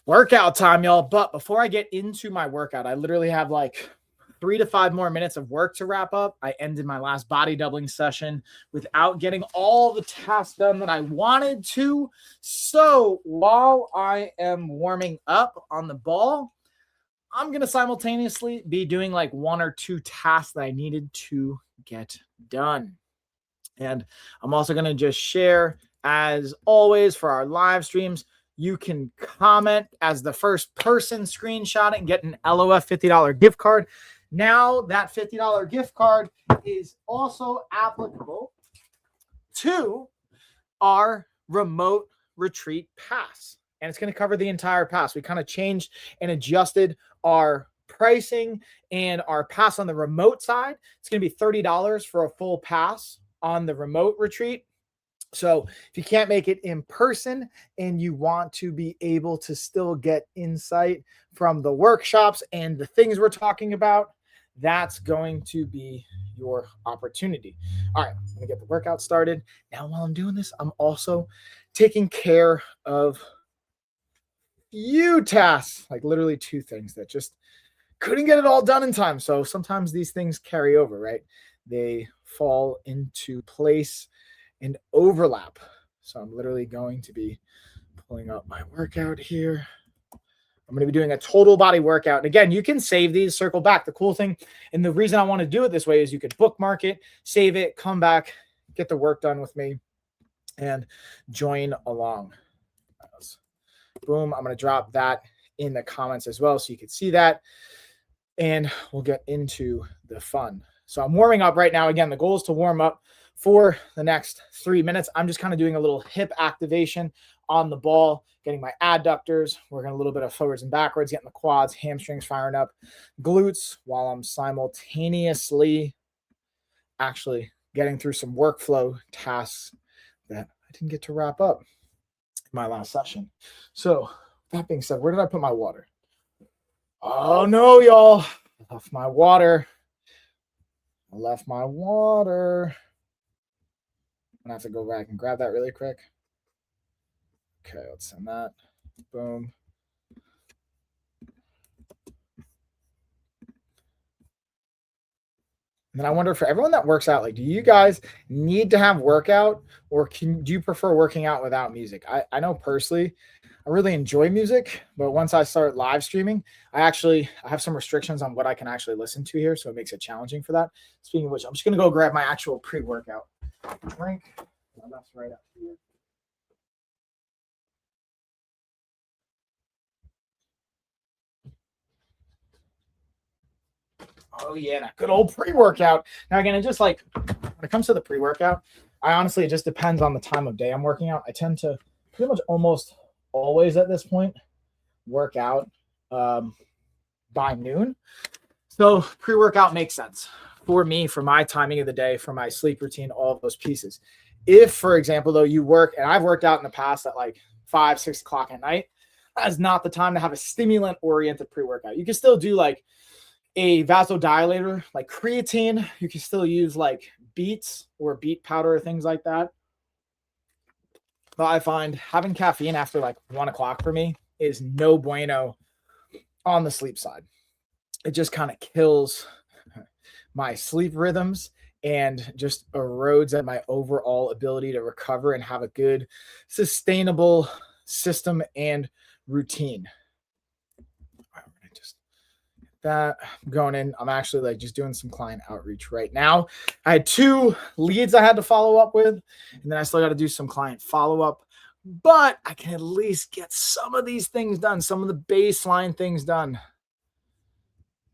Workout time, y'all. But before I get into my workout, I literally have like 3 to 5 more minutes of work to wrap up. I ended my last body doubling session without getting all the tasks done that I wanted to. So while I am warming up on the ball, I'm going to simultaneously be doing like 1 or 2 tasks that I needed to get done. And I'm also going to just share, as always, for our live streams, you can comment as the first person, screenshot it, and get an LOF $50 gift card. Now that $50 gift card is also applicable to our remote retreat pass. And it's going to cover the entire pass. We kind of changed and adjusted our pricing and our pass on the remote side. It's going to be $30 for a full pass on the remote retreat. So if you can't make it in person and you want to be able to still get insight from the workshops and the things we're talking about, that's going to be your opportunity. All right, I'm going to get the workout started. Now, while I'm doing this, I'm also taking care of few tasks, like literally 2 things that just couldn't get it all done in time. So sometimes these things carry over, right? They fall into place and overlap. So I'm literally going to be pulling up my workout here. I'm going to be doing a total body workout. And again, you can save these, circle back. The cool thing, and the reason I want to do it this way is you could bookmark it, save it, come back, get the work done with me, and join along. Boom. I'm going to drop that in the comments as well so you can see that. And we'll get into the fun. So I'm warming up right now. Again, the goal is to warm up for the next 3 minutes. I'm just kind of doing a little hip activation on the ball, getting my adductors, working a little bit of forwards and backwards, getting the quads, hamstrings firing up, glutes, while I'm simultaneously actually getting through some workflow tasks that I didn't get to wrap up in my last session. So that being said, where did I put my water? Oh no, y'all. I left my water. I'm gonna have to go back and grab that really quick. Okay, let's send that. Boom. And then I wonder, for everyone that works out, like, do you guys need to have workout, or do you prefer working out without music? I know personally, I really enjoy music, but once I start live streaming, I have some restrictions on what I can actually listen to here, so it makes it challenging for that. Speaking of which, I'm just gonna go grab my actual pre-workout drink. That's right up here. Oh yeah, that good old pre-workout. Now again, it just like when it comes to the pre-workout, it just depends on the time of day I'm working out. I tend to pretty much almost always at this point work out by noon. So pre-workout makes sense for me, for my timing of the day, for my sleep routine, all of those pieces. If, for example, though, you work, and I've worked out in the past at like 5, 6 o'clock at night, that is not the time to have a stimulant-oriented pre-workout. You can still do like a vasodilator, like creatine. You can still use like beets or beet powder or things like that. But I find having caffeine after like 1 o'clock for me is no bueno on the sleep side. It just kind of kills my sleep rhythms and just erodes at my overall ability to recover and have a good, sustainable system and routine. That I'm going in. I'm actually like just doing some client outreach right now. I had 2 leads I had to follow up with, and then I still got to do some client follow-up, but I can at least get some of these things done, some of the baseline things done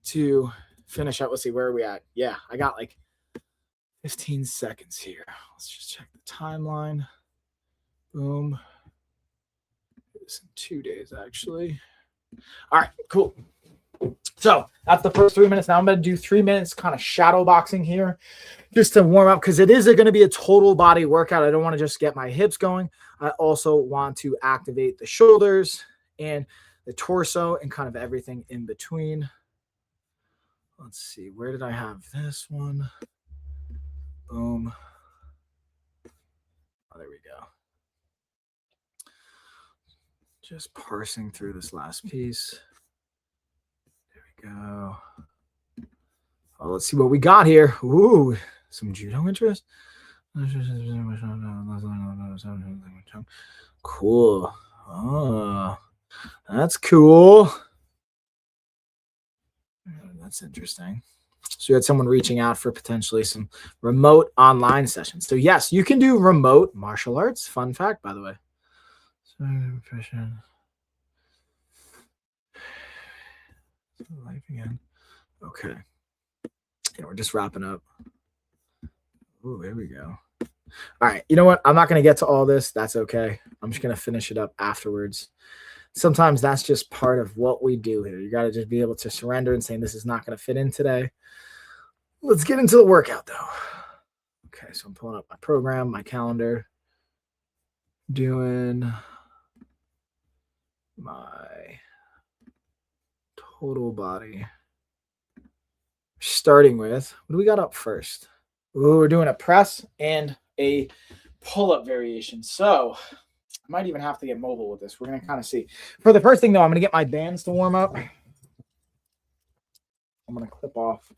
to finish up. Let's see, where are we at? Yeah, I got like 15 seconds here. Let's just check the timeline. Boom. It's in 2 days, actually. All right, cool. So that's the first 3 minutes. Now I'm going to do 3 minutes kind of shadow boxing here just to warm up, because it is going to be a total body workout. I don't want to just get my hips going. I also want to activate the shoulders and the torso and kind of everything in between. Let's see. Where did I have this one? Boom. Oh, there we go. Just parsing through this last piece. There we go. Oh, let's see what we got here. Ooh, some judo interest. Cool. Oh, that's cool. That's interesting. So you had someone reaching out for potentially some remote online sessions. So yes, you can do remote martial arts. Fun fact, by the way. Life again. Okay. Yeah, we're just wrapping up. Oh, there we go. All right. You know what? I'm not going to get to all this. That's okay. I'm just going to finish it up afterwards. Sometimes that's just part of what we do here. You got to just be able to surrender and say, this is not going to fit in today. Let's get into the workout, though. Okay. So I'm pulling up my program, my calendar, doing my total body. Starting with, what do we got up first? Ooh, we're doing a press and a pull-up variation. So I might even have to get mobile with this. We're going to kind of see. For the first thing, though, I'm going to get my bands to warm up. I'm going to clip off.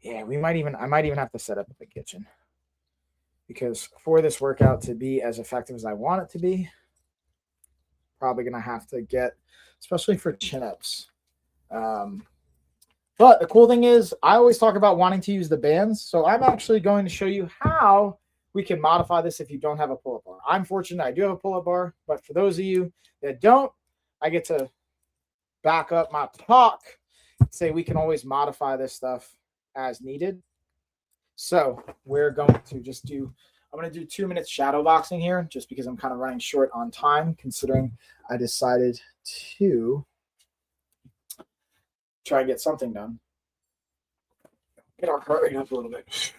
Yeah, I might even have to set up the kitchen. Because for this workout to be as effective as I want it to be, probably going to have to get, especially for chin-ups. But the cool thing is, I always talk about wanting to use the bands. So I'm actually going to show you how we can modify this if you don't have a pull-up bar. I'm fortunate I do have a pull-up bar, but for those of you that don't, I get to back up my talk and say we can always modify this stuff as needed. So we're going to just do, I'm going to do 2 minutes shadow boxing here just because I'm kind of running short on time considering I decided to try and get something done. Get our heart rate up a little bit.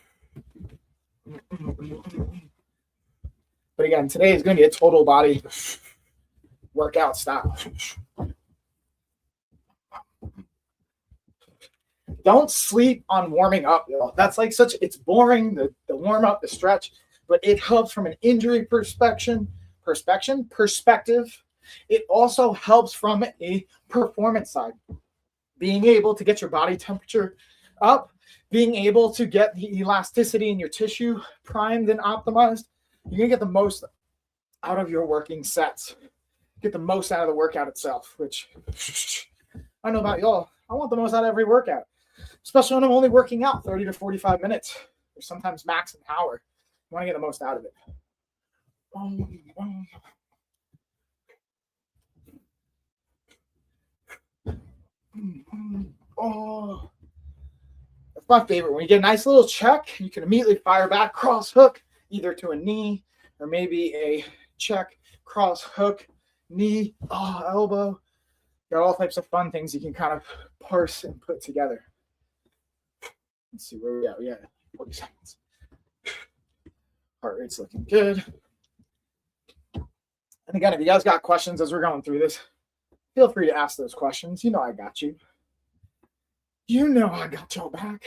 But again, today is going to be a total body workout style. Don't sleep on warming up, y'all. That's like it's boring, the warm up, the stretch, but it helps from an injury perspective. It also helps from a performance side. Being able to get your body temperature up, being able to get the elasticity in your tissue primed and optimized, you're going to get the most out of your working sets. Get the most out of the workout itself, which I don't know about y'all. I want the most out of every workout, especially when I'm only working out 30 to 45 minutes or sometimes max an hour. You want to get the most out of it. Oh, that's my favorite. When you get a nice little check, you can immediately fire back, cross hook, either to a knee or maybe a check, cross hook, knee, elbow. Got all types of fun things you can kind of parse and put together. Let's see where we at. We got 40 seconds. Heart rate's looking good. And again, if you guys got questions as we're going through this, feel free to ask those questions. You know I got you. You know I got your back.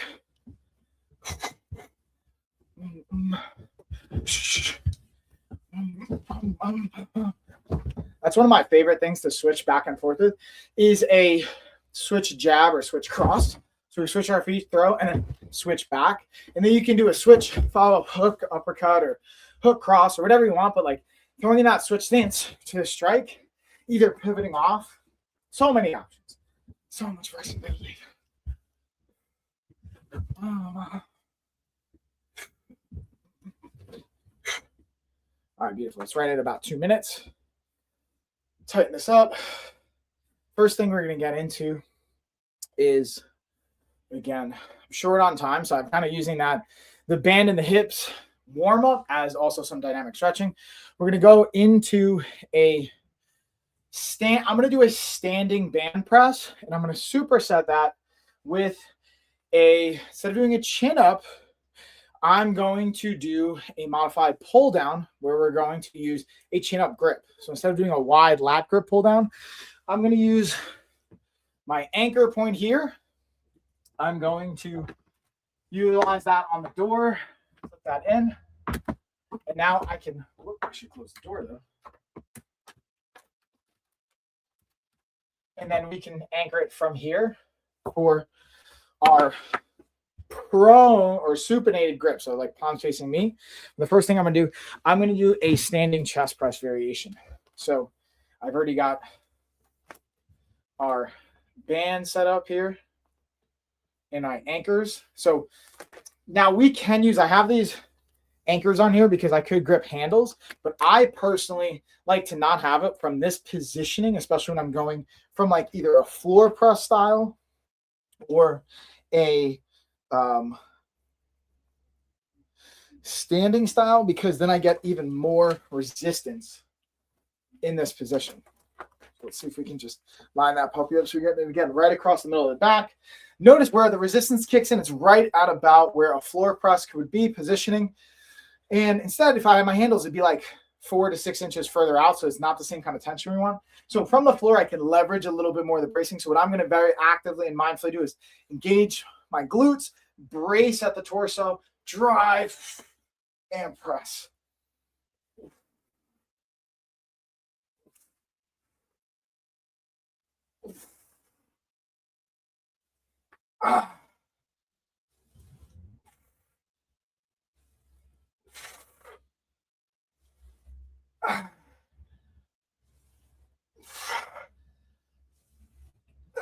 That's one of my favorite things to switch back and forth with is a switch jab or switch cross. So we switch our feet, throw, and then switch back. And then you can do a switch, follow hook, uppercut, or hook cross, or whatever you want. But like throwing in that switch stance to strike, either pivoting off. So many options. So much flexibility. All right, beautiful. It's right at about 2 minutes. Tighten this up. First thing we're going to get into is, again, I'm short on time, so I'm kind of using the band in the hips warm up as also some dynamic stretching. We're going to go into a stand. I'm going to do a standing band press, and I'm going to superset that with instead of doing a chin up, I'm going to do a modified pull down where we're going to use a chin up grip. So instead of doing a wide lat grip pull down, I'm going to use my anchor point here. I'm going to utilize that on the door, put that in, and now I can actually close the door though. And then we can anchor it from here for our prone or supinated grip. So like palms facing me. The first thing I'm going to do a standing chest press variation. So I've already got our band set up here and my anchors. So now we can use, I have these anchors on here because I could grip handles, but I personally like to not have it from this positioning, especially when I'm going from like either a floor press style or a standing style, because then I get even more resistance in this position. So let's see if we can just line that puppy up so we get it again right across the middle of the back. Notice where the resistance kicks in. It's right at about where a floor press would be positioning. And instead, if I had my handles, it'd be like 4 to 6 inches further out. So it's not the same kind of tension we want. So from the floor, I can leverage a little bit more of the bracing. So what I'm going to very actively and mindfully do is engage my glutes, brace at the torso, drive, and press.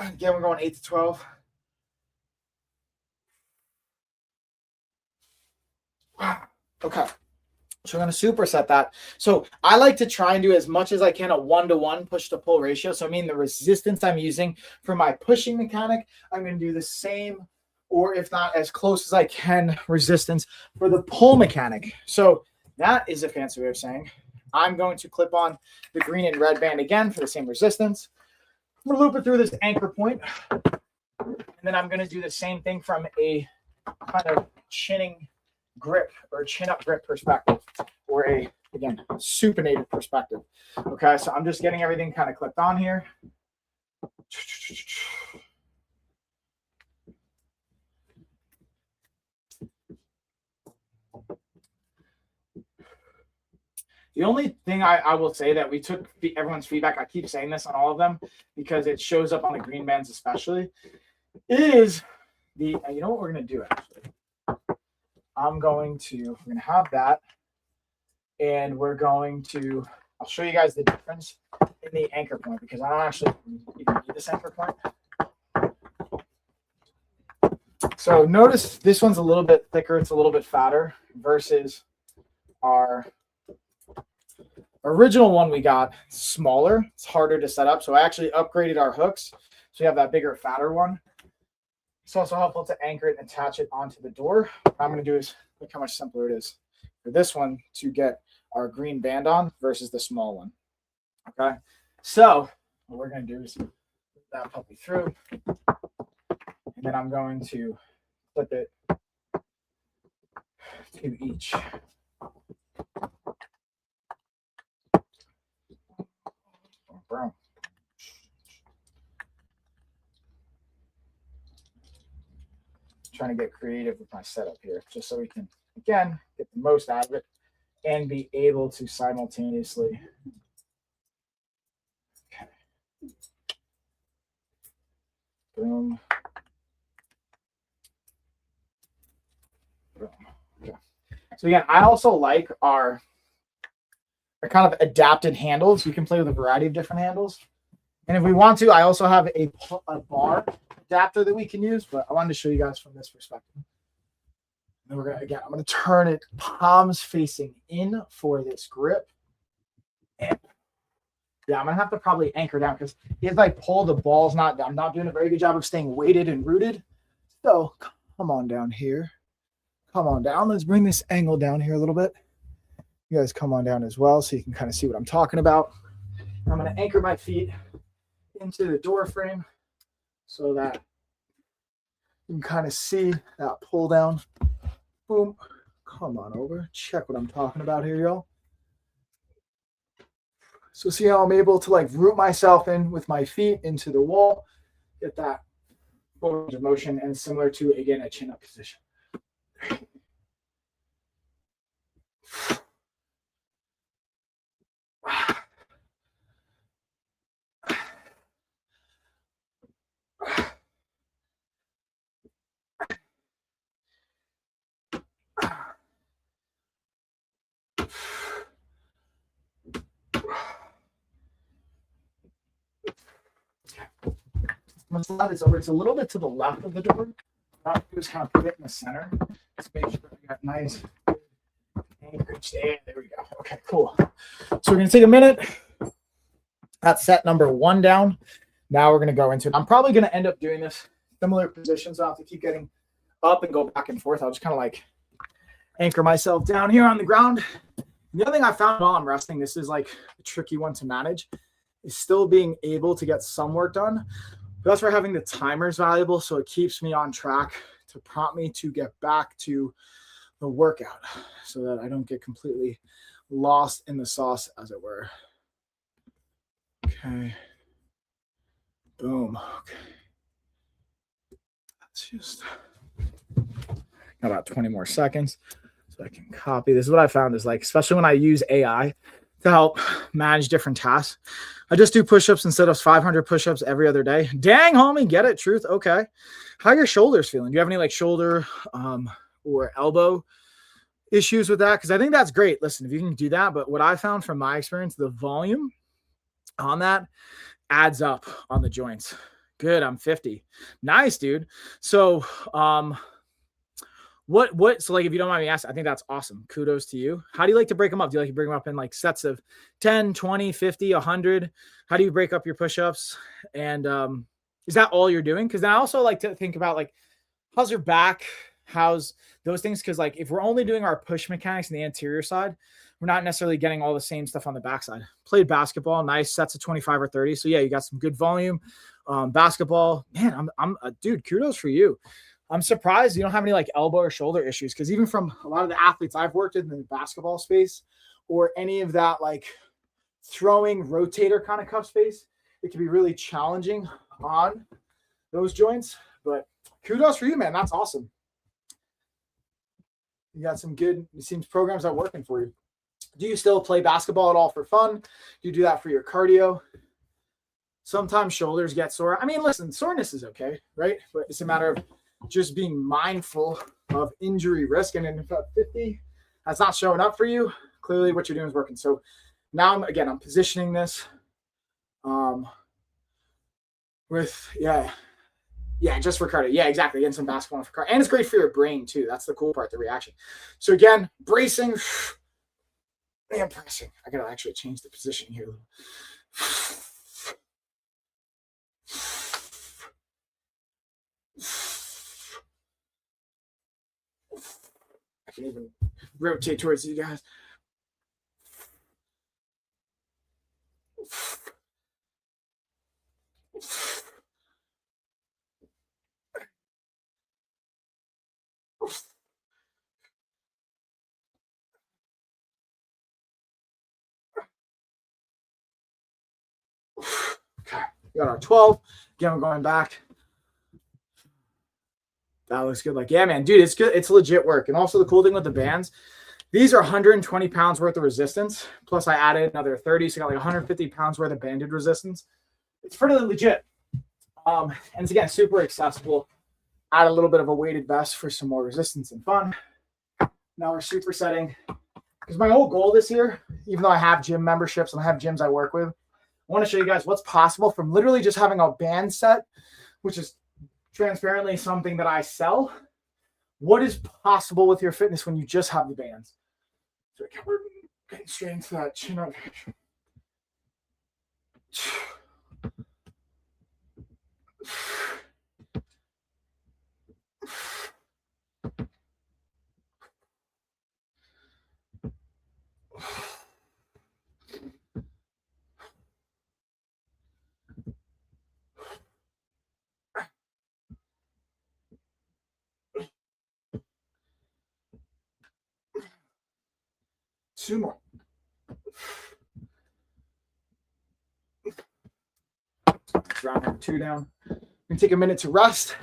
Again, we're going 8 to 12. Okay. So I'm going to superset that. So I like to try and do as much as I can a 1-to-1 push to pull ratio. So I mean the resistance I'm using for my pushing mechanic, I'm going to do the same, or if not as close as I can, resistance for the pull mechanic. So that is a fancy way of saying I'm going to clip on the green and red band again for the same resistance. I'm going to loop it through this anchor point, and then I'm going to do the same thing from a kind of chinning grip or chin up grip perspective, or a, again, supinated perspective. Okay, so I'm just getting everything kind of clipped on here. The only thing I will say that we took everyone's feedback, I keep saying this on all of them because it shows up on the green bands especially, is the, you know what we're going to do actually? we're going to have that, and we're going to, I'll show you guys the difference in the anchor point because I don't actually even need this anchor point. So notice this one's a little bit thicker, it's a little bit fatter versus our original one we got smaller. It's harder to set up. So I actually upgraded our hooks. So you have that bigger, fatter one. It's also helpful to anchor it and attach it onto the door. What I'm going to do is look how much simpler it is for this one to get our green band on versus the small one. Okay. So what we're going to do is put that puppy through, and then I'm going to flip it to each. Brown. Trying to get creative with my setup here, just so we can, again, get the most out of it and be able to simultaneously. Okay. Boom. Boom. Okay. So again, I also like our kind of adapted handles. You can play with a variety of different handles. And if we want to, I also have a bar adapter that we can use, but I wanted to show you guys from this perspective. And then we're going to, again, I'm going to turn it palms facing in for this grip. And yeah, I'm going to have to probably anchor down because if I pull, the ball's not, I'm not doing a very good job of staying weighted and rooted. So come on down here. Come on down. Let's bring this angle down here a little bit. You guys come on down as well so you can kind of see what I'm talking about. I'm going to anchor my feet into the door frame so that you can kind of see that pull down. Boom. Come on over. Check what I'm talking about here, y'all. So see how I'm able to like root myself in with my feet into the wall, get that range of motion, and similar to, again, a chin up position. Let's slide this over. It's a little bit to the left of the door. I'll just kind of put it in the center. Let's make sure we got nice anchorage there. There we go. Okay, cool. So we're going to take a minute. That's set number 1 down. Now we're going to go into it. I'm probably going to end up doing this similar positions. I'll have to keep getting up and go back and forth. I'll just kind of like anchor myself down here on the ground. The other thing I found while I'm resting, this is like a tricky one to manage, is still being able to get some work done. But that's where having the timer is valuable. So it keeps me on track to prompt me to get back to the workout so that I don't get completely lost in the sauce, as it were. Okay. Boom. Okay. Let's just got about 20 more seconds so I can copy. This is what I found is like, especially when I use AI to help manage different tasks. I just do push-ups instead of 500 push-ups every other day. Dang, homie, get it? Truth? Okay. How are your shoulders feeling? Do you have any like shoulder or elbow issues with that? Because I think that's great. Listen, if you can do that, but what I found from my experience, the volume on that adds up on the joints. Good. I'm 50. Nice, dude. So, so like, if you don't mind me asking, I think that's awesome. Kudos to you. How do you like to break them up? Do you like to break them up in like sets of 10, 20, 50, 100? How do you break up your push-ups? And is that all you're doing? Because then I also like to think about like, how's your back? How's those things? Because like, if we're only doing our push mechanics in the anterior side, we're not necessarily getting all the same stuff on the backside. Played basketball, nice sets of 25 or 30. So yeah, you got some good volume. Basketball, man, I'm dude, kudos for you. I'm surprised you don't have any like elbow or shoulder issues, because even from a lot of the athletes I've worked with in the basketball space or any of that like throwing rotator kind of cuff space, it can be really challenging on those joints. But kudos for you, man. That's awesome. You got some good, it seems, programs that are working for you. Do you still play basketball at all for fun? Do you do that for your cardio? Sometimes shoulders get sore. I mean, listen, soreness is okay, right? But it's a matter of just being mindful of injury risk. And if at 50 that's not showing up for you, clearly what you're doing is working. So now I'm positioning this with, just for cardio. Yeah, exactly. Getting some basketball for cardio. And it's great for your brain too. That's the cool part, the reaction. So again, bracing and pressing. I gotta actually change the position here a little. I can even rotate towards you guys. Okay, we got our 12. Again, we're going back. That looks good. Like, yeah, man, dude, it's good. It's legit work. And also the cool thing with the bands, these are 120 pounds worth of resistance. Plus I added another 30. So I got like 150 pounds worth of banded resistance. It's pretty legit. And it's, again, super accessible. Add a little bit of a weighted vest for some more resistance and fun. Now we're supersetting. Because my whole goal this year, even though I have gym memberships and I have gyms I work with, I want to show you guys what's possible from literally just having a band set, which is transparently something that I sell. What is possible with your fitness when you just have the bands? So we're getting straight into that chin up. Two more. Round number 2 down. We can take a minute to rest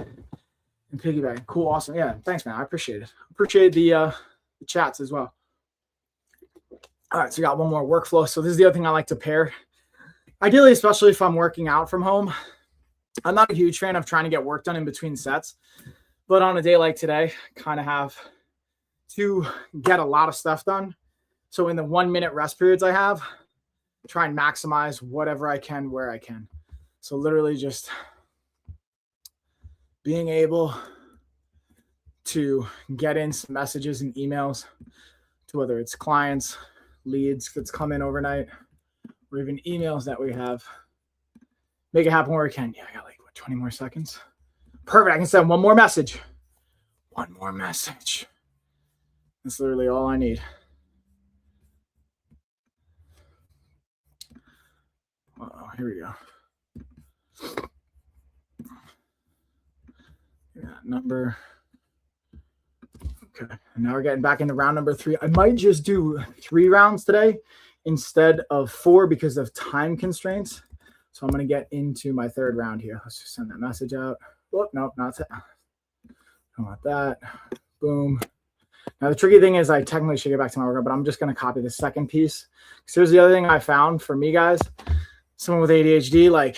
and piggyback. Cool, awesome. Yeah, thanks, man. I appreciate it. Appreciate the chats as well. All right, so we got one more workflow. So this is the other thing I like to pair. Ideally, especially if I'm working out from home. I'm not a huge fan of trying to get work done in between sets, but on a day like today, kind of have to get a lot of stuff done. So in the 1 minute rest periods I have, try and maximize whatever I can where I can. So literally just being able to get in some messages and emails to whether it's clients, leads that's come in overnight, or even emails that we have. Make it happen where I can. Yeah, I got like, what, 20 more seconds? Perfect. I can send one more message. One more message. That's literally all I need. Uh-oh, here we go. Yeah, number. Okay, and now we're getting back into round number 3. I might just do 3 rounds today instead of 4 because of time constraints. So I'm going to get into my 3rd round here. Let's just send that message out. Oh, no, not that. Don't want that. Boom. Now, the tricky thing is I technically should get back to my workout, but I'm just going to copy the second piece. So here's the other thing I found for me, guys. Someone with ADHD, like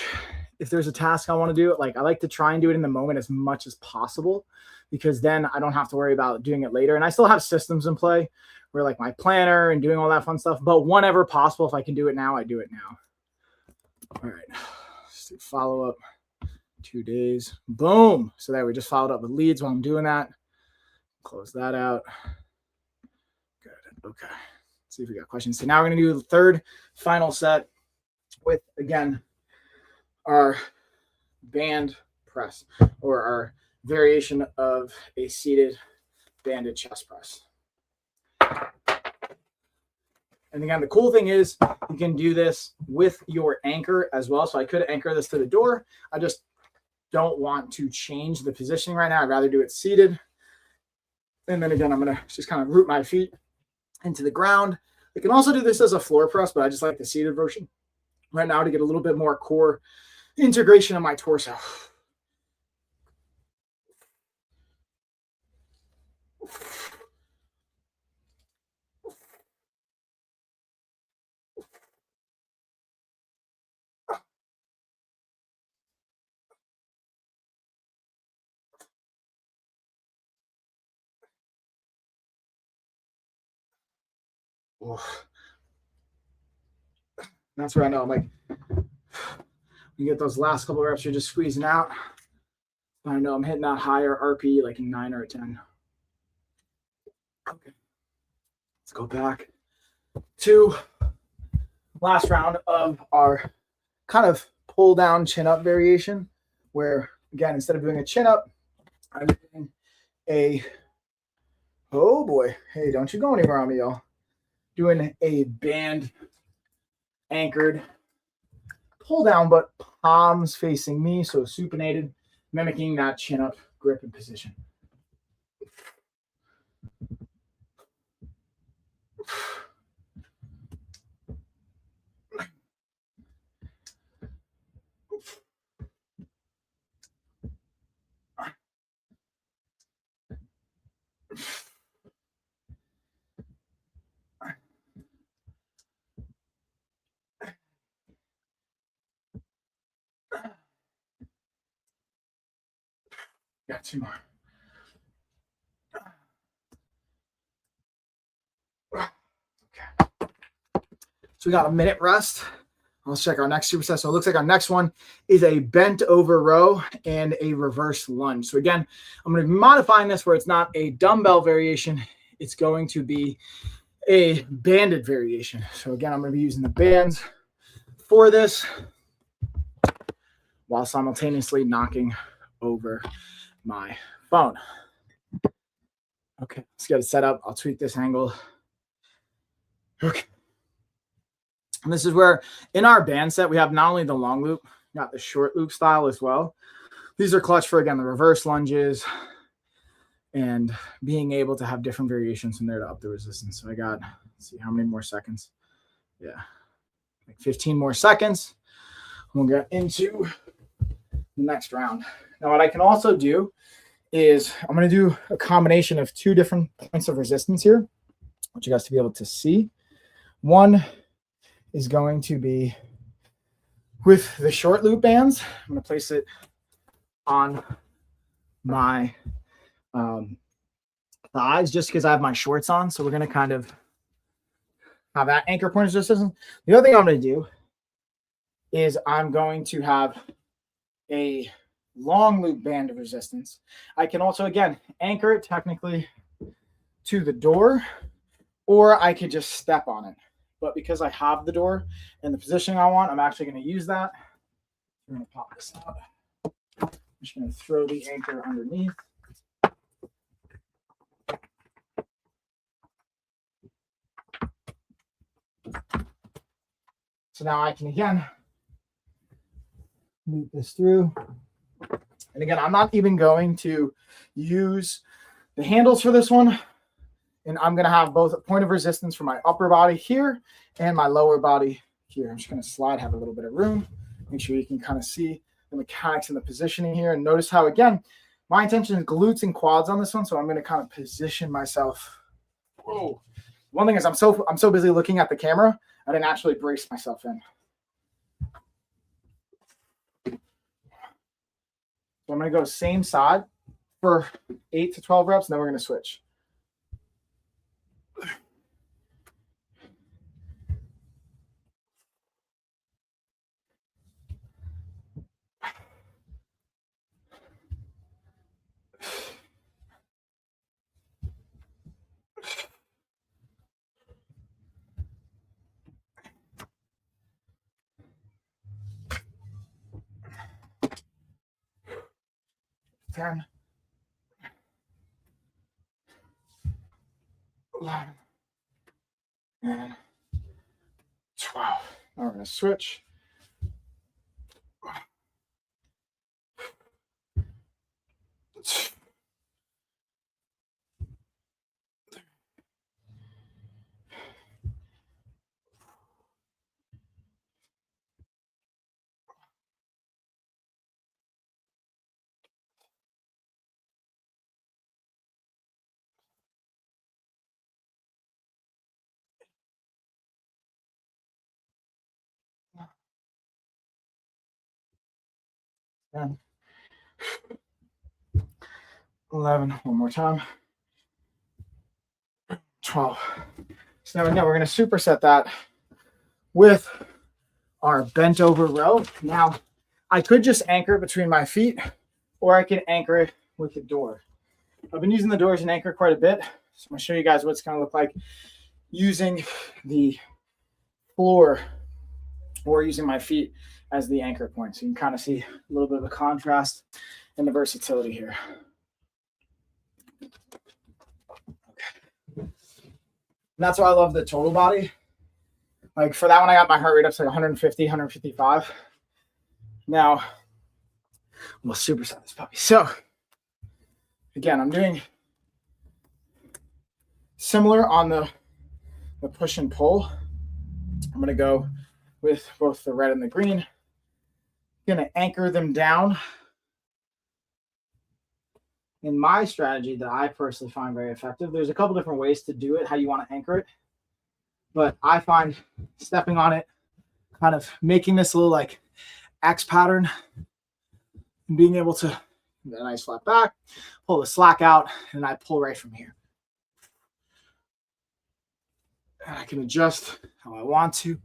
if there's a task I want to do, like I like to try and do it in the moment as much as possible, because then I don't have to worry about doing it later. And I still have systems in play where like my planner and doing all that fun stuff, but whenever possible, if I can do it now, I do it now. All right, let's do follow up 2 days. Boom. So there, we just followed up with leads while I'm doing that. Close that out. Good. Okay. Let's see if we got questions. So now we're going to do the 3rd final set with, again, our band press, or our variation of a seated banded chest press. And again, the cool thing is you can do this with your anchor as well. So I could anchor this to the door. I just don't want to change the positioning right now. I'd rather do it seated. And then again, I'm going to just kind of root my feet into the ground. I can also do this as a floor press, but I just like the seated version right now to get a little bit more core integration of my torso. That's where I know I'm like, you get those last couple of reps, you're just squeezing out. I know I'm hitting that higher RP, like a 9 or a 10. Okay. Let's go back to last round of our kind of pull down chin up variation, where again, instead of doing a chin up, I'm doing a, oh boy, hey, don't you go anywhere on me, y'all. Doing a band anchored pull down, but palms facing me, so supinated, mimicking that chin up grip and position. Got 2 more. Okay. So we got a minute rest. Let's check our next superset. So it looks like our next one is a bent over row and a reverse lunge. So again, I'm going to be modifying this where it's not a dumbbell variation. It's going to be a banded variation. So again, I'm going to be using the bands for this while simultaneously knocking over my phone. Okay, let's get it set up. I'll tweak this angle. Okay. And this is where in our band set, we have not only the long loop, got the short loop style as well. These are clutch for, again, the reverse lunges and being able to have different variations from there to up the resistance. So I got, let's see how many more seconds. Yeah, like 15 more seconds. We'll get into the next round. Now, what I can also do is I'm going to do a combination of 2 different points of resistance here. I want you guys to be able to see. One is going to be with the short loop bands. I'm going to place it on my thighs just because I have my shorts on. So we're going to kind of have that anchor point of resistance. The other thing I'm going to do is I'm going to have a long loop band of resistance. I can also, again, anchor it technically to the door, or I could just step on it. But because I have the door in the position I want, I'm actually going to use that. I'm going to pop this out. I'm just going to throw the anchor underneath. So now I can, again, loop this through. And again, I'm not even going to use the handles for this one. And I'm going to have both a point of resistance for my upper body here and my lower body here. I'm just going to slide, have a little bit of room. Make sure you can kind of see the mechanics and the positioning here. And notice how, again, my intention is glutes and quads on this one. So I'm going to kind of position myself. Whoa. One thing is I'm so busy looking at the camera, I didn't actually brace myself in. So I'm going to go same side for 8 to 12 reps, and then we're going to switch. Ten, 11, and 12. Now we're going to switch. And 11, one more time. 12. So now we're going to superset that with our bent over row. Now, I could just anchor it between my feet, or I can anchor it with the door. I've been using the door as an anchor quite a bit. So I'm going to show you guys what it's going to look like using the floor or using my feet as the anchor point. So you can kind of see a little bit of a contrast and the versatility here. Okay. And that's why I love the total body. Like for that one, I got my heart rate up to like 150, 155. Now, we'll superset this puppy. So again, I'm doing similar on the push and pull. I'm going to go with both the red and the green. Going to anchor them down. In my strategy that I personally find very effective, there's a couple different ways to do it, how you want to anchor it. But I find stepping on it, kind of making this a little like X pattern, and being able to get a nice flat back, pull the slack out, and I pull right from here. And I can adjust how I want to.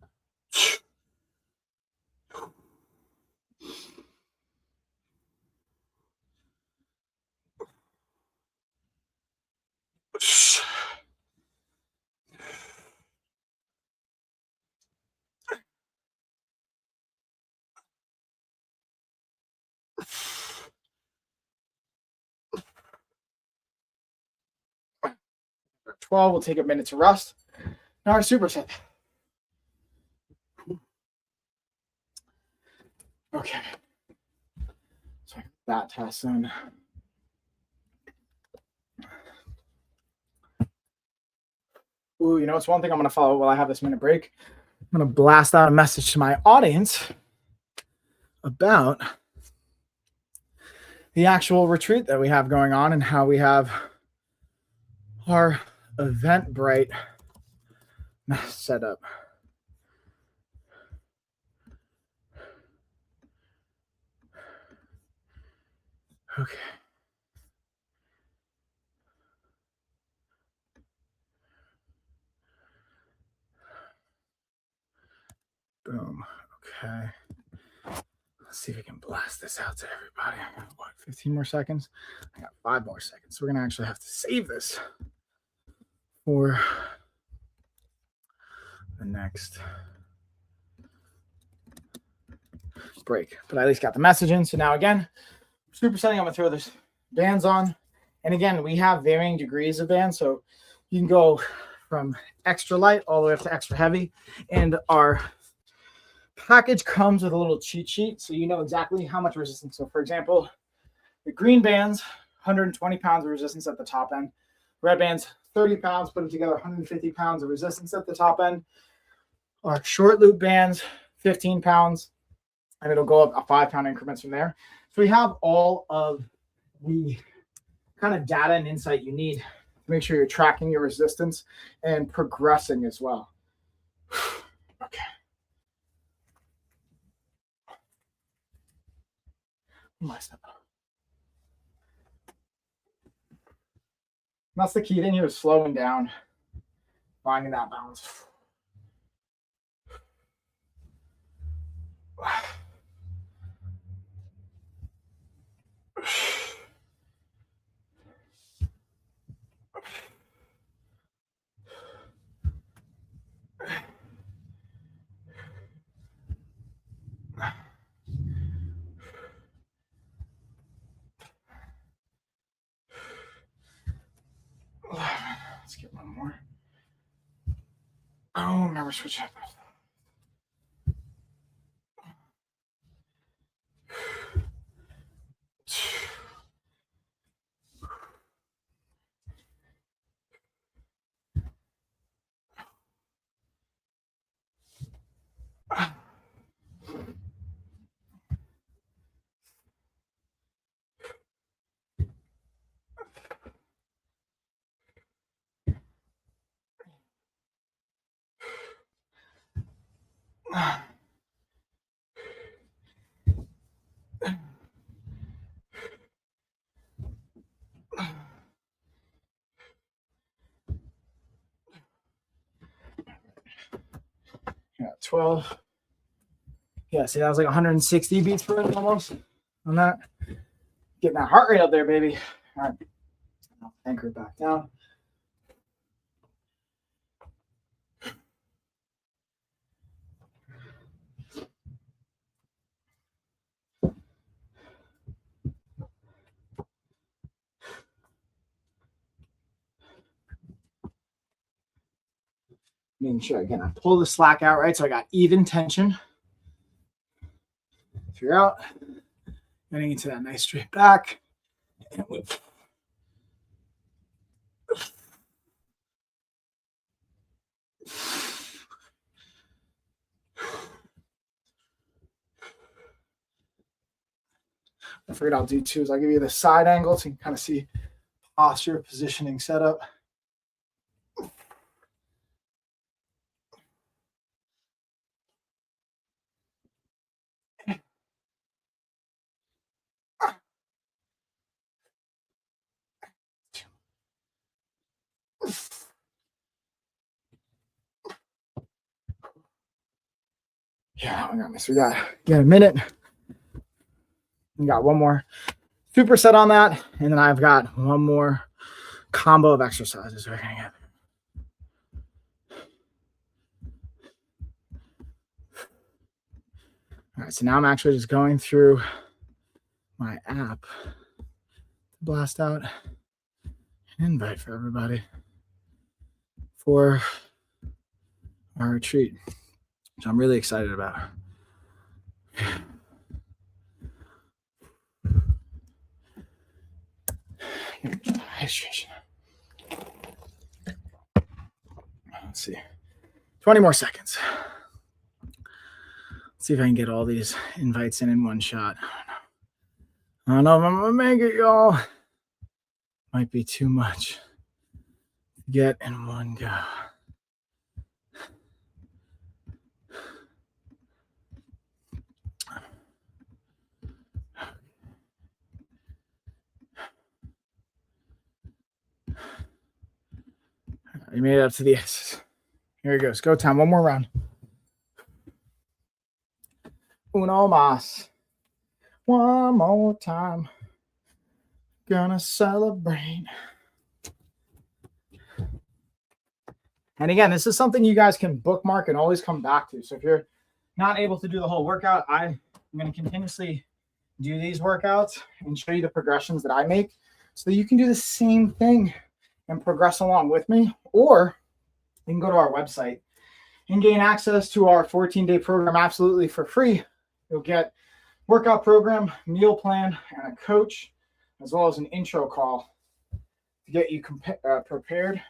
For 12, we'll take a minute to rest. Now our superset. Okay. So that test in. Ooh, you know, it's one thing I'm going to follow while I have this minute break. I'm going to blast out a message to my audience about the actual retreat that we have going on and how we have our Eventbrite set up. Okay. Okay. Let's see if we can blast this out to everybody. I got, what, 15 more seconds? I got 5 more seconds. So we're going to actually have to save this for the next break. But I at least got the message in. So now again, supersetting, I'm going to throw this bands on. And again, we have varying degrees of bands. So you can go from extra light all the way up to extra heavy. And our package comes with a little cheat sheet, so you know exactly how much resistance. So for example, the green bands, 120 pounds of resistance at the top end. Red bands, 30 pounds, put it together, 150 pounds of resistance at the top end. Our short loop bands, 15 pounds, and it'll go up a 5-pound increments from there. So we have all of the kind of data and insight you need to make sure you're tracking your resistance and progressing as well. Okay. My step. That's the key thing here, is slowing down, finding that balance. Let's get one more. Oh, remember switch up. Yeah, 12. Yeah, see, that was like 160 beats per minute almost on that. Getting that heart rate up there, baby. All right. I'll anchor it back down. Making sure, again, I pull the slack out, right? So I got even tension. If you're out, getting into that nice straight back. And whip. I figured I'll do too is I'll give you the side angle so you can kind of see posture, positioning, setup. Yeah, I got this. We got a minute. We got one more superset on that, and then I've got one more combo of exercises we're gonna get. All right, so now I'm actually just going through my app to blast out an invite for everybody for our retreat, which I'm really excited about. Hydration. Let's see. 20 more seconds. Let's see if I can get all these invites in one shot. I don't know if I'm gonna make it, y'all. Might be too much to get in one go. You made it up to the S's. Here it goes. Go time. One more round. Uno más. One more time. Gonna celebrate. And again, this is something you guys can bookmark and always come back to. So if you're not able to do the whole workout, I'm going to continuously do these workouts and show you the progressions that I make so that you can do the same thing and progress along with me. Or you can go to our website and gain access to our 14-day program absolutely for free. You'll get workout program, meal plan, and a coach, as well as an intro call to get you prepared.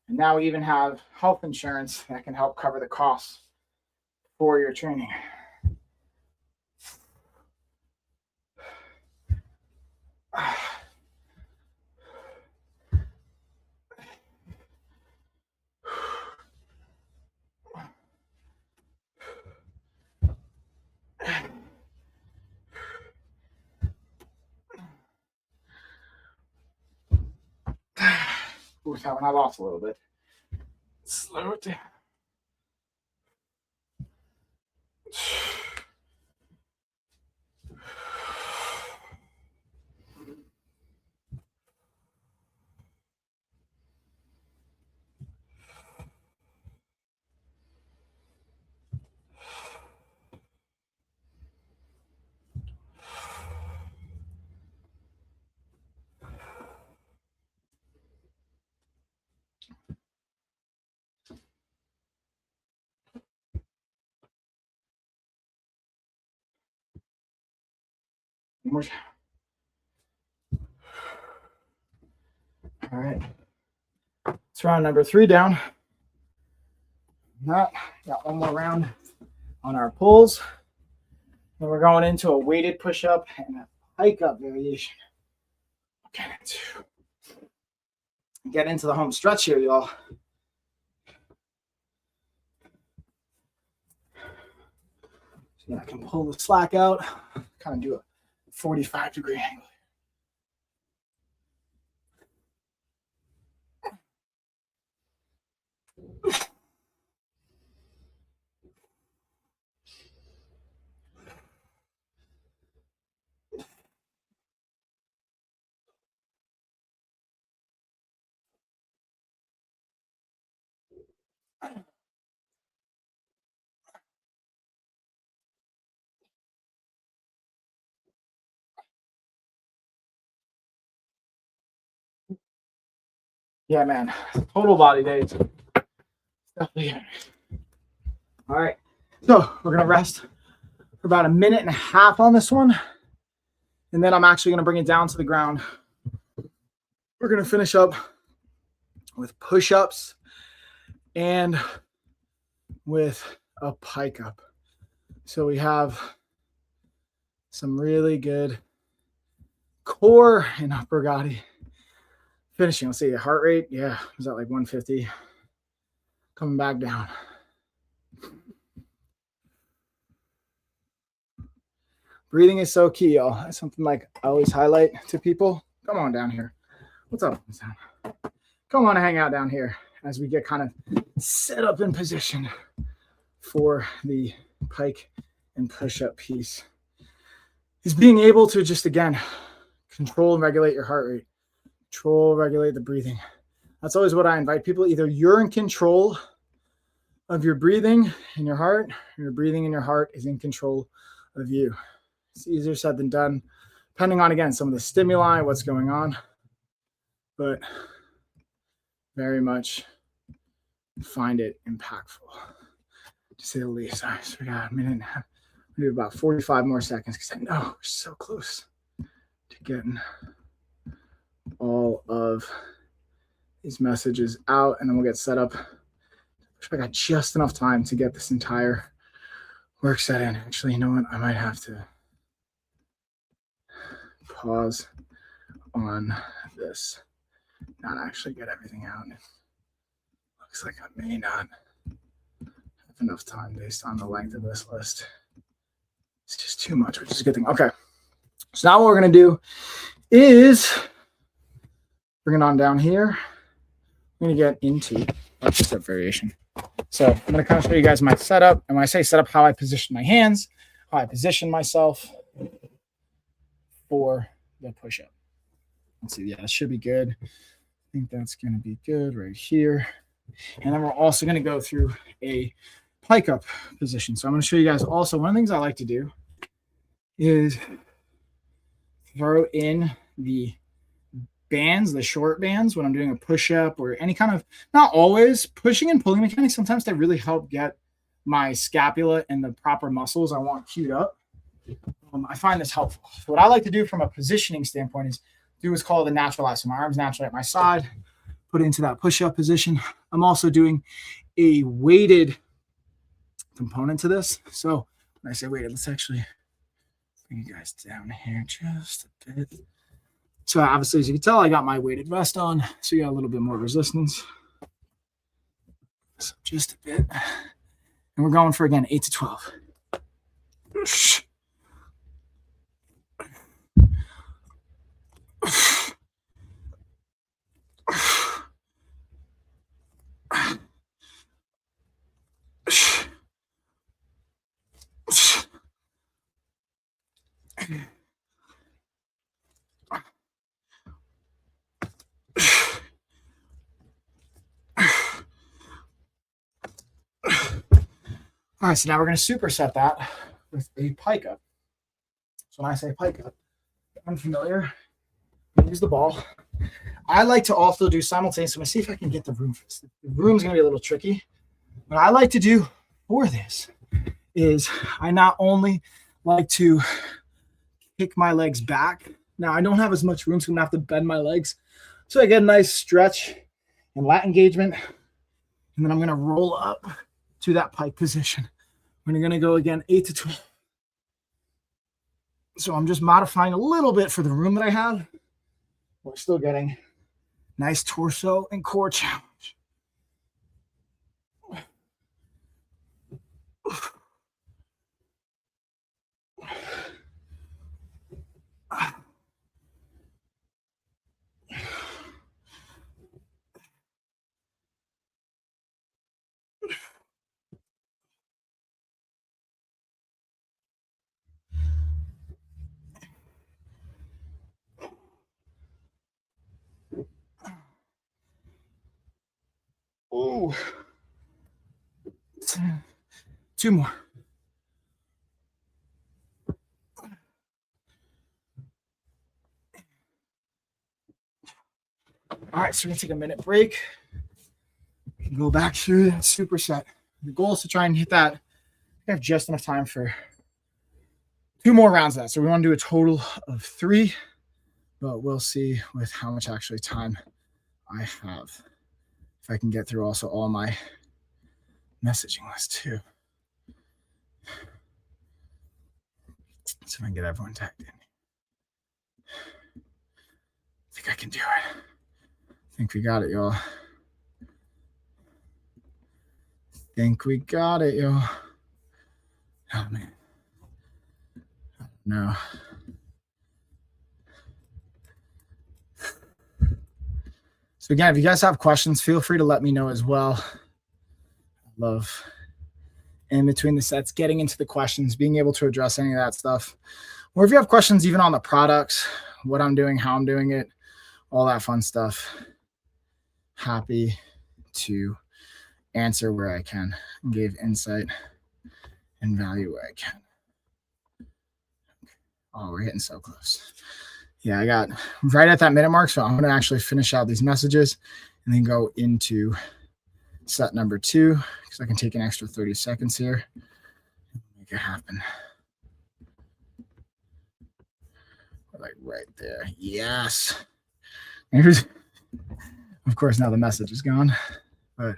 And now we even have health insurance that can help cover the costs for your training. Ooh, that one I lost a little bit. Slow it down. One more time. All right. It's round number 3 down. Got one more round on our pulls. And we're going into a weighted push-up and a hike-up variation. Okay, get into the home stretch here, y'all. So I can pull the slack out, kind of do a 45-degree angle. Yeah, man. Total body days. Definitely. All right. So we're going to rest for about 1.5 minutes on this one. And then I'm actually going to bring it down to the ground. We're going to finish up with push-ups and with a pike up. So we have some really good core and upper body finishing. Let's see, heart rate. Yeah, was that like 150? Coming back down. Breathing is so key, y'all. That's something like I always highlight to people. Come on down here. What's up? Come on and hang out down here as we get kind of set up in position for the pike and push-up piece. Is being able to just, again, control and regulate your heart rate. Control, regulate the breathing. That's always what I invite people. Either you're in control of your breathing in your heart, or your breathing in your heart is in control of you. It's easier said than done, depending on, again, some of the stimuli, what's going on. But very much find it impactful, to say the least. All right, so we got 1.5 minutes. We'll do about 45 more seconds because I know we're so close to getting all of these messages out, and then we'll get set up. I got just enough time to get this entire work set in. Actually, you know what? I might have to pause on this, not actually get everything out. Looks like I may not have enough time based on the length of this list. It's just too much, which is a good thing. Okay. So now what we're going to do is bring it on down here. I'm going to get into a step variation. So I'm going to kind of show you guys my setup. And when I say setup, how I position my hands, how I position myself for the push-up. Let's see. Yeah, that should be good. I think that's going to be good right here. And then we're also going to go through a pike up position. So I'm going to show you guys also one of the things I like to do is throw in the bands, the short bands, when I'm doing a push-up or any kind of, not always, pushing and pulling mechanics. Sometimes they really help get my scapula and the proper muscles I want queued up. I find this helpful. So what I like to do from a positioning standpoint is do what's called a natural So my arms naturally at my side, put it into that push-up position. I'm also doing a weighted component to this. So when I say weighted, let's actually bring you guys down here just a bit. So obviously, as you can tell, I got my weighted vest on, so you got a little bit more resistance. So just a bit. And we're going for, again, 8 to 12. All right, so now we're going to superset that with a pike up. So when I say pike up, unfamiliar, use the ball. I like to also do simultaneously. I'm going to see if I can get the room for this. The room's going to be a little tricky. What I like to do for this is I not only like to kick my legs back. Now, I don't have as much room, so I'm going to have to bend my legs. So I get a nice stretch and lat engagement. And then I'm going to roll up to that pike position. We're going to go again 8 to 12. So I'm just modifying a little bit for the room that I have. We're still getting nice torso and core challenge. Ooh. 2 more. All right, so we're going to take a minute break. We can go back through that superset. The goal is to try and hit that. I have just enough time for 2 more rounds of that. So we want to do a total of 3, but we'll see with how much actually time I have. If I can get through also all my messaging list too. So if I can get everyone tagged in. I think I can do it. I think we got it, y'all. Think we got it, y'all. Oh, man. No. So again, if you guys have questions, feel free to let me know as well. I love in between the sets, getting into the questions, being able to address any of that stuff. Or if you have questions even on the products, what I'm doing, how I'm doing it, all that fun stuff. Happy to answer where I can and give insight and value where I can. Oh, we're getting so close. Yeah, I got right at that minute mark, so I'm going to actually finish out these messages and then go into set number 2 because I can take an extra 30 seconds here and make it happen. Like right there. Yes. Here's, of course, now the message is gone, but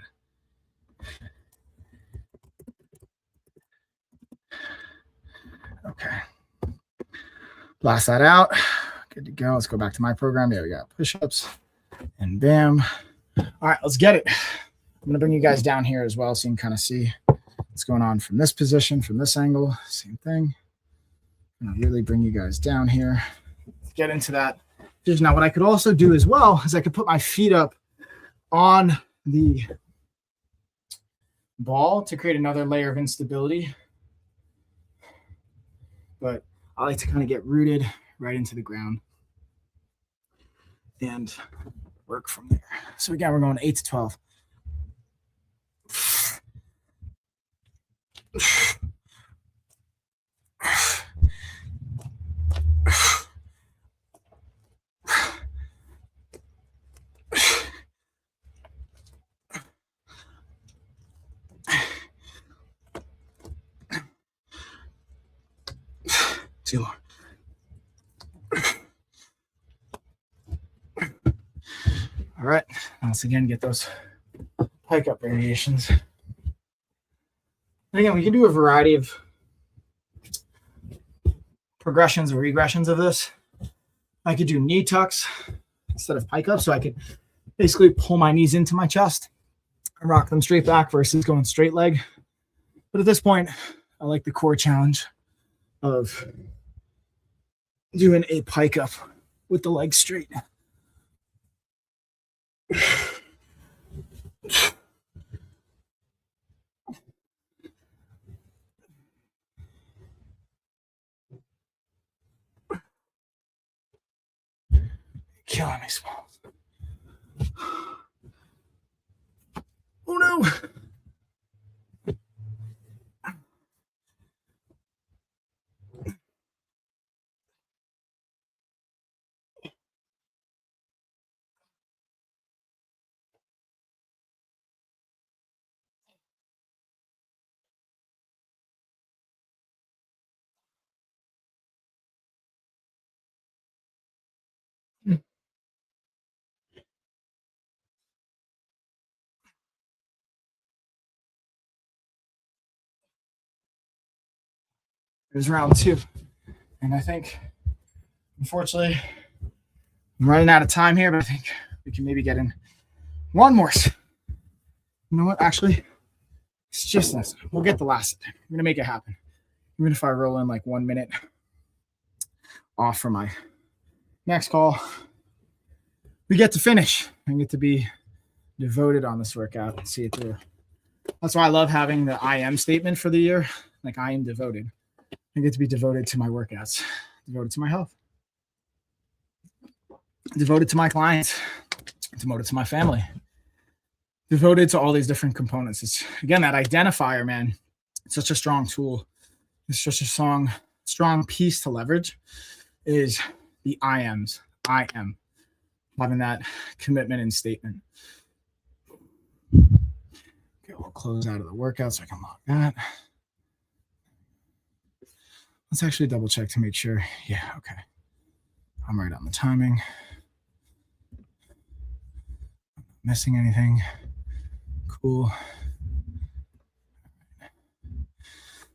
okay. Blast that out. Good to go. Let's go back to my program. Yeah, we got push-ups and bam. All right, let's get it. I'm going to bring you guys down here as well so you can kind of see what's going on from this position, from this angle. Same thing. I'm going to really bring you guys down here. Let's get into that. Now, what I could also do as well is I could put my feet up on the ball to create another layer of instability. But I like to kind of get rooted right into the ground and work from there. So again, we're going 8 to 12. Two more. All right. Once again, get those pike up variations. And again, we can do a variety of progressions or regressions of this. I could do knee tucks instead of pike up. So I could basically pull my knees into my chest and rock them straight back versus going straight leg. But at this point, I like the core challenge of doing a pike up with the legs straight. Killing me, Smalls. Oh no. It was round 2. And I think, unfortunately, I'm running out of time here, but I think we can maybe get in one more. You know what? Actually, it's just this. We'll get the last. I'm going to make it happen. Even if I roll in like 1 minute off for my next call, we get to finish and get to be devoted on this workout and see it through. That's why I love having the I am statement for the year. Like, I am devoted. I get to be devoted to my workouts, devoted to my health, devoted to my clients, devoted to my family, devoted to all these different components. It's, again, that identifier, man. It's such a strong tool. It's such a strong piece to leverage is the I ams. I am. Having that commitment and statement. Okay, we'll close out of the workout so I can lock that. Let's actually double check to make sure. Yeah, okay. I'm right on the timing. Missing anything? Cool.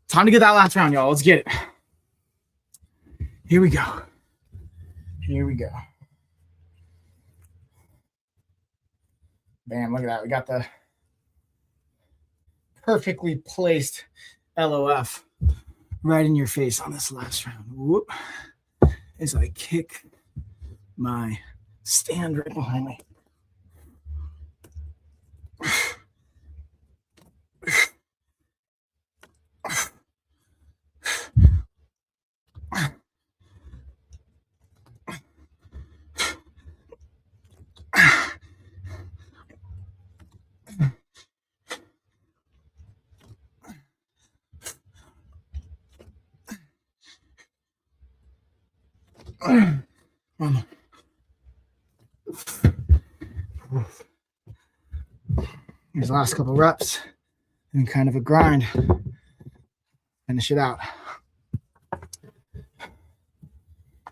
Time to get that last round, y'all. Let's get it. Here we go. Here we go. Bam, look at that. We got the perfectly placed LOF right in your face on this last round. Whoop. As I kick my stand right behind me. These last couple reps and kind of a grind. Finish it out.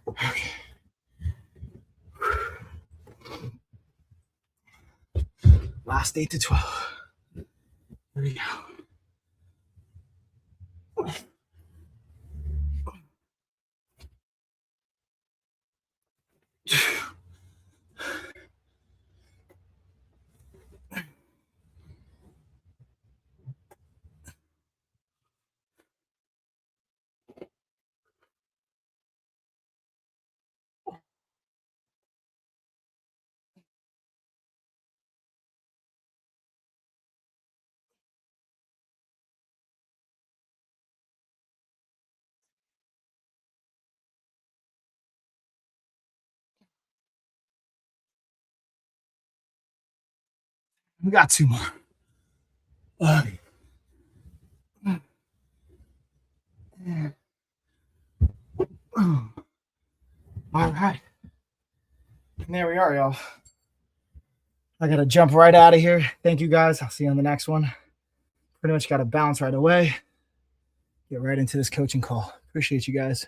Okay. Last 8 to 12. Here we go. We got 2 more. All right. And there we are, y'all. I got to jump right out of here. Thank you, guys. I'll see you on the next one. Pretty much got to bounce right away. Get right into this coaching call. Appreciate you guys.